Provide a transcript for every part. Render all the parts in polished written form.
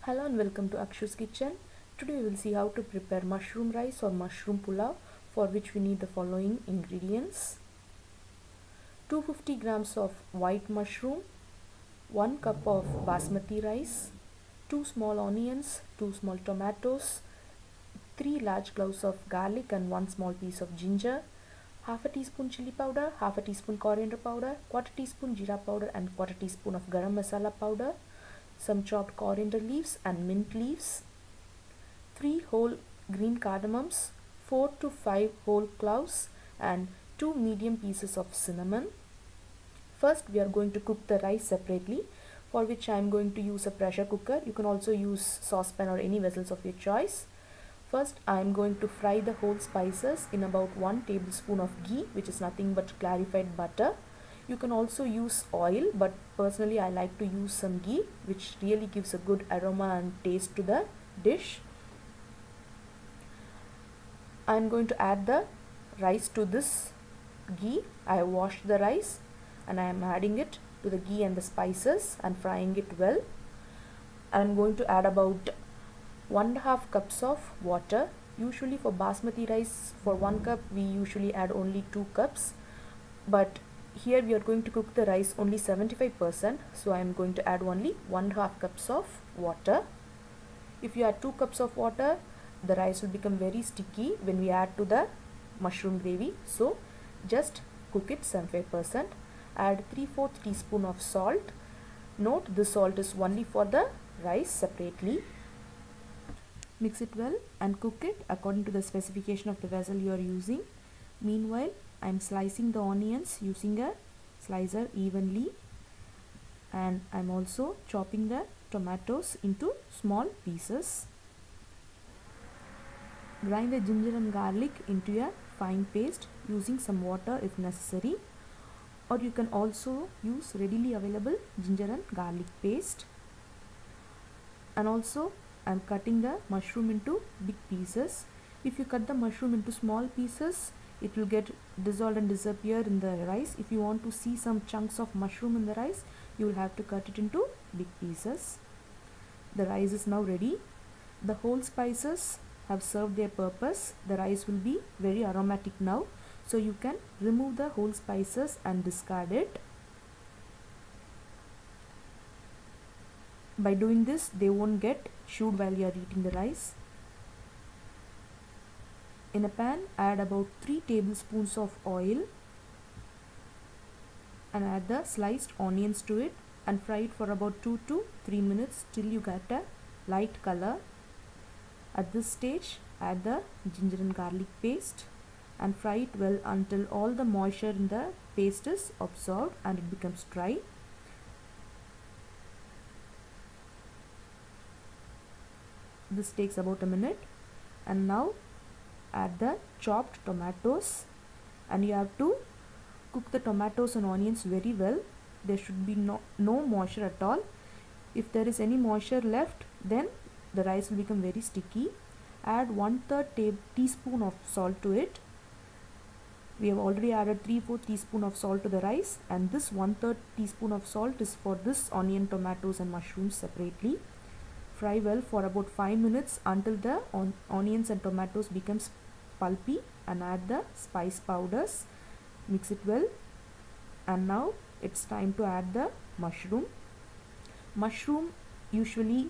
Hello and welcome to Akshu's Kitchen. Today we will see how to prepare mushroom rice or mushroom pulao, for which we need the following ingredients. 250 grams of white mushroom, 1 cup of basmati rice, 2 small onions, 2 small tomatoes, 3 large cloves of garlic and 1 small piece of ginger, half a teaspoon chili powder, half a teaspoon coriander powder, quarter teaspoon jeera powder and quarter teaspoon of garam masala powder, some chopped coriander leaves and mint leaves, 3 whole green cardamoms, 4 to 5 whole cloves and 2 medium pieces of cinnamon. First we are going to cook the rice separately, for which I am going to use a pressure cooker. You can also use saucepan or any vessels of your choice. First I am going to fry the whole spices in about 1 tablespoon of ghee, which is nothing but clarified butter. You can also use oil, but personally I like to use some ghee, which really gives a good aroma and taste to the dish. I am going to add the rice to this ghee. I have washed the rice and I am adding it to the ghee and the spices and frying it well. I am going to add about 1.5 cups of water. Usually for basmati rice, for 1 cup we usually add only 2 cups, but here we are going to cook the rice only 75%, so I am going to add only 1.5 cups of water. If you add 2 cups of water, the rice will become very sticky when we add to the mushroom gravy, so just cook it 75%. Add 3/4 teaspoon of salt. Note, this salt is only for the rice separately. Mix it well and cook it according to the specification of the vessel you are using. Meanwhile, I am slicing the onions using a slicer evenly, and I am also chopping the tomatoes into small pieces. Grind the ginger and garlic into a fine paste using some water if necessary, or you can also use readily available ginger and garlic paste. And also I am cutting the mushroom into big pieces. If you cut the mushroom into small pieces, it will get dissolved and disappear in the rice. If you want to see some chunks of mushroom in the rice, you will have to cut it into big pieces. The rice is now ready. The whole spices have served their purpose. The rice will be very aromatic now, so you can remove the whole spices and discard it. By doing this, they won't get chewed while you are eating the rice. In a pan, add about 3 tablespoons of oil and add the sliced onions to it and fry it for about 2 to 3 minutes till you get a light color. At this stage, add the ginger and garlic paste and fry it well until all the moisture in the paste is absorbed and it becomes dry. This takes about a minute, and now add the chopped tomatoes, and you have to cook the tomatoes and onions very well. There should be no moisture at all. If there is any moisture left, then the rice will become very sticky. Add 1/3 teaspoon of salt to it. We have already added 3/4 teaspoon of salt to the rice, and this 1/3 teaspoon of salt is for this onion, tomatoes and mushrooms separately. Fry well for about 5 minutes until the onions and tomatoes becomes pulpy, and add the spice powders. Mix it well, and now it's time to add the mushroom. Mushroom usually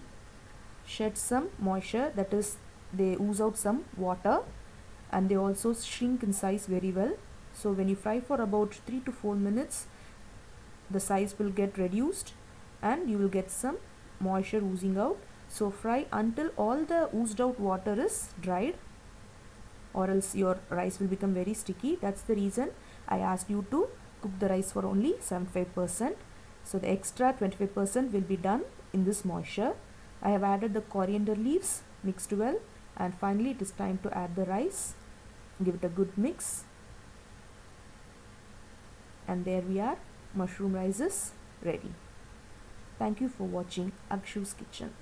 shed some moisture, that is, they ooze out some water, and they also shrink in size very well. So when you fry for about 3 to 4 minutes, the size will get reduced and you will get some moisture oozing out. So fry until all the oozed out water is dried, or else your rice will become very sticky. That's the reason I asked you to cook the rice for only 75%. So the extra 25% will be done in this moisture. I have added the coriander leaves, mixed well, and finally it is time to add the rice. Give it a good mix, and there we are, mushroom rice is ready. Thank you for watching Akshu's Kitchen.